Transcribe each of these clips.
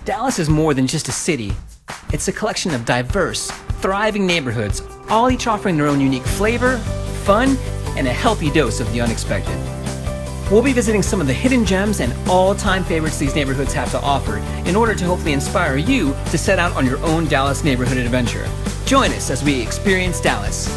Dallas is more than just a city. It's a collection of diverse, thriving neighborhoods, all each offering their own unique flavor, fun, and a healthy dose of the unexpected. We'll be visiting some of the hidden gems and all-time favorites these neighborhoods have to offer in order to hopefully inspire you to set out on your own Dallas neighborhood adventure. Join us as we experience Dallas.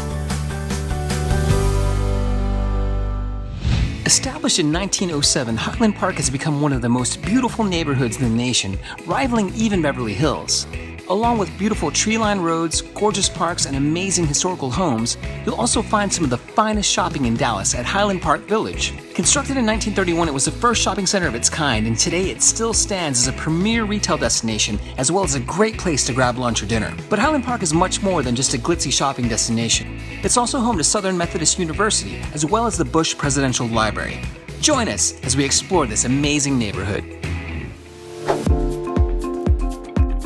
Established in 1907, Highland Park has become one of the most beautiful neighborhoods in the nation, rivaling even Beverly Hills. Along with beautiful tree-lined roads, gorgeous parks, and amazing historical homes, you'll also find some of the finest shopping in Dallas at Highland Park Village. Constructed in 1931, it was the first shopping center of its kind, and today it still stands as a premier retail destination, as well as a great place to grab lunch or dinner. But Highland Park is much more than just a glitzy shopping destination. It's also home to Southern Methodist University, as well as the Bush Presidential Library. Join us as we explore this amazing neighborhood.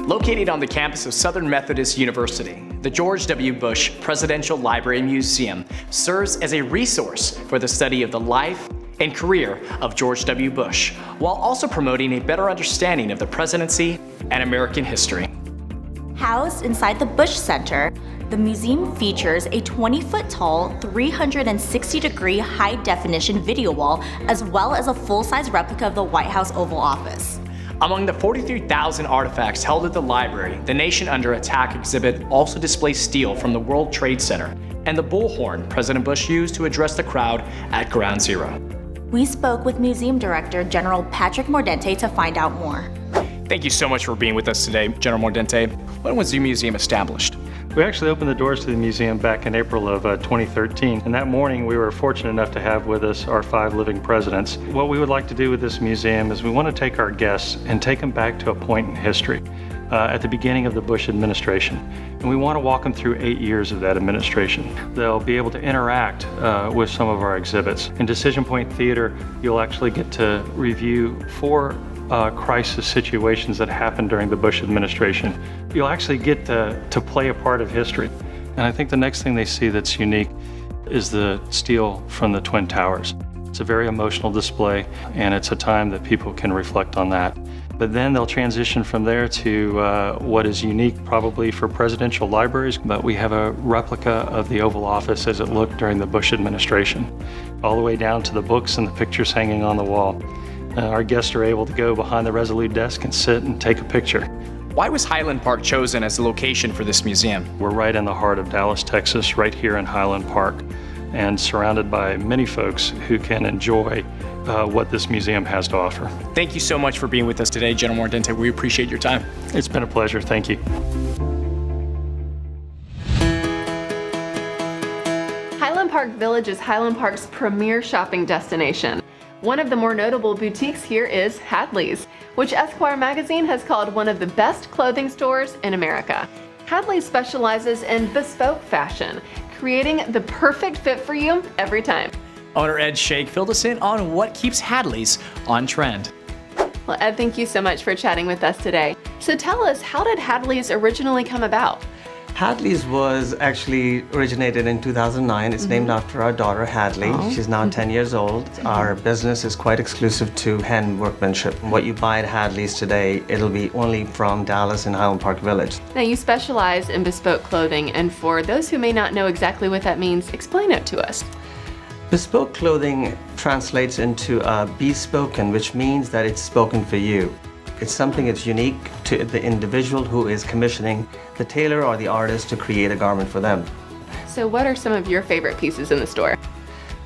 Located on the campus of Southern Methodist University, the George W. Bush Presidential Library Museum serves as a resource for the study of the life and career of George W. Bush, while also promoting a better understanding of the presidency and American history. Housed inside the Bush Center, the museum features a 20-foot-tall, 360-degree high-definition video wall, as well as a full-size replica of the White House Oval Office. Among the 43,000 artifacts held at the library, the Nation Under Attack exhibit also displays steel from the World Trade Center and the bullhorn President Bush used to address the crowd at Ground Zero. We spoke with Museum Director General Patrick Mordente to find out more. Thank you so much for being with us today, General Mordente. When was the museum established? We actually opened the doors to the museum back in April of 2013, and that morning we were fortunate enough to have with us our 5 living presidents. What we would like to do with this museum is we want to take our guests and take them back to a point in history at the beginning of the Bush administration. And we want to walk them through 8 years of that administration. They'll be able to interact with some of our exhibits. In Decision Point Theater, you'll actually get to review 4 crisis situations that happened during the Bush administration. You'll actually get to play a part of history. And I think the next thing they see that's unique is the steel from the Twin Towers. It's a very emotional display, and it's a time that people can reflect on that. But then they'll transition from there to what is unique probably for presidential libraries, but we have a replica of the Oval Office as it looked during the Bush administration, all the way down to the books and the pictures hanging on the wall. Our guests are able to go behind the Resolute desk and sit and take a picture. Why was Highland Park chosen as the location for this museum? We're right in the heart of Dallas, Texas, right here in Highland Park, and surrounded by many folks who can enjoy what this museum has to offer. Thank you so much for being with us today, General Mordente. We appreciate your time. It's been a pleasure. Thank you. Highland Park Village is Highland Park's premier shopping destination. One of the more notable boutiques here is Hadleigh's, which Esquire magazine has called one of the best clothing stores in America. Hadleigh specializes in bespoke fashion, creating the perfect fit for you every time. Owner Ed Shake filled us in on what keeps Hadleigh's on trend. Well, Ed, thank you so much for chatting with us today. So tell us, how did Hadleigh's originally come about? Hadleigh's was actually originated in 2009. It's named after our daughter, Hadleigh. She's now 10 years old. Our business is quite exclusive to hand workmanship. What you buy at Hadleigh's today, it'll be only from Dallas and Highland Park Village. Now, you specialize in bespoke clothing, and for those who may not know exactly what that means, explain it to us. Bespoke clothing translates into bespoken, which means that it's spoken for you. It's something that's unique to the individual who is commissioning the tailor or the artist to create a garment for them. So what are some of your favorite pieces in the store?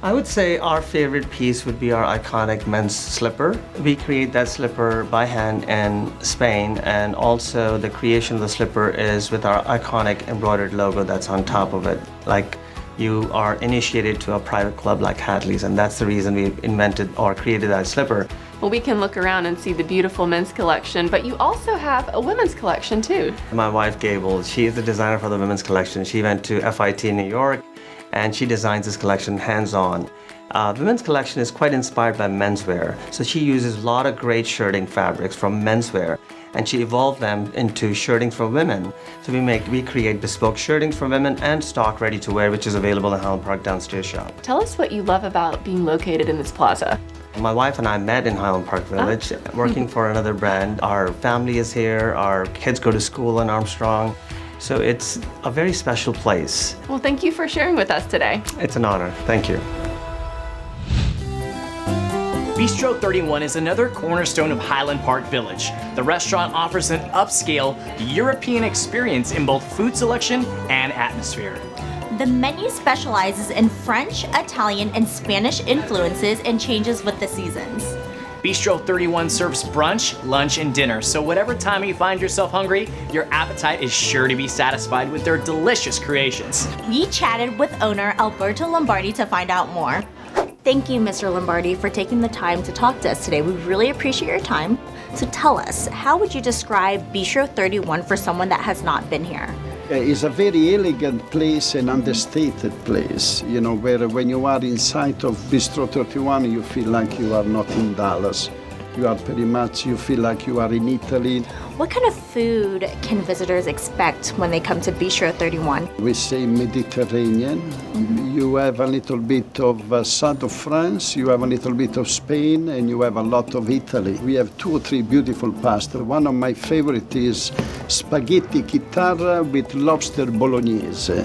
I would say our favorite piece would be our iconic men's slipper. We create that slipper by hand in Spain, and also the creation of the slipper is with our iconic embroidered logo that's on top of it. Like you are initiated to a private club like Hadleigh's, and that's the reason we invented or created that slipper. Well, we can look around and see the beautiful men's collection, but you also have a women's collection too. My wife, Gable, she is the designer for the women's collection. She went to FIT in New York, and she designs this collection hands-on. The women's collection is quite inspired by menswear, so she uses a lot of great shirting fabrics from menswear, and she evolved them into shirting for women. So we create bespoke shirting for women and stock ready to wear, which is available in Highland Park downstairs shop. Tell us what you love about being located in this plaza. My wife and I met in Highland Park Village, working for another brand. Our family is here, our kids go to school in Armstrong, so it's a very special place. Well, thank you for sharing with us today. It's an honor. Thank you. Bistro 31 is another cornerstone of Highland Park Village. The restaurant offers an upscale European experience in both food selection and atmosphere. The menu specializes in French, Italian, and Spanish influences and changes with the seasons. Bistro 31 serves brunch, lunch, and dinner, so whatever time you find yourself hungry, your appetite is sure to be satisfied with their delicious creations. We chatted with owner Alberto Lombardi to find out more. Thank you, Mr. Lombardi, for taking the time to talk to us today. We really appreciate your time. So tell us, how would you describe Bistro 31 for someone that has not been here? It's a very elegant place and understated place, you know, where when you are inside of Bistro 31, you feel like you are not in Dallas. You are pretty much, you feel like you are in Italy. What kind of food can visitors expect when they come to Bistro 31? We say Mediterranean. You have a little bit of south of France, you have a little bit of Spain, and you have a lot of Italy. We have 2 or 3 beautiful pasta. One of my favorite is spaghetti chitarra with lobster bolognese.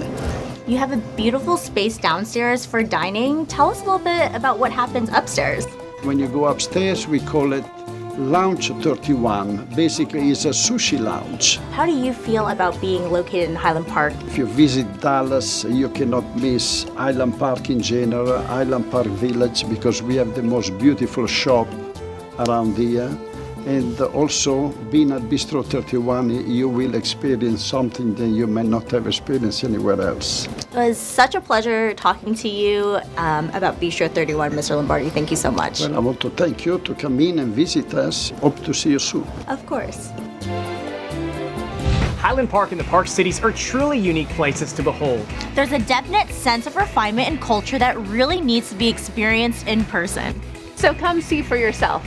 You have a beautiful space downstairs for dining. Tell us a little bit about what happens upstairs. When you go upstairs, we call it Lounge 31. Basically, it's a sushi lounge. How do you feel about being located in Highland Park? If you visit Dallas, you cannot miss Highland Park in general, Highland Park Village, because we have the most beautiful shop around here. And also, being at Bistro 31, you will experience something that you may not have experienced anywhere else. It was such a pleasure talking to you about Bistro 31, Mr. Lombardi. Thank you so much. Well, I want to thank you to come in and visit us. Hope to see you soon. Of course. Highland Park and the Park Cities are truly unique places to behold. There's a definite sense of refinement and culture that really needs to be experienced in person. So come see for yourself.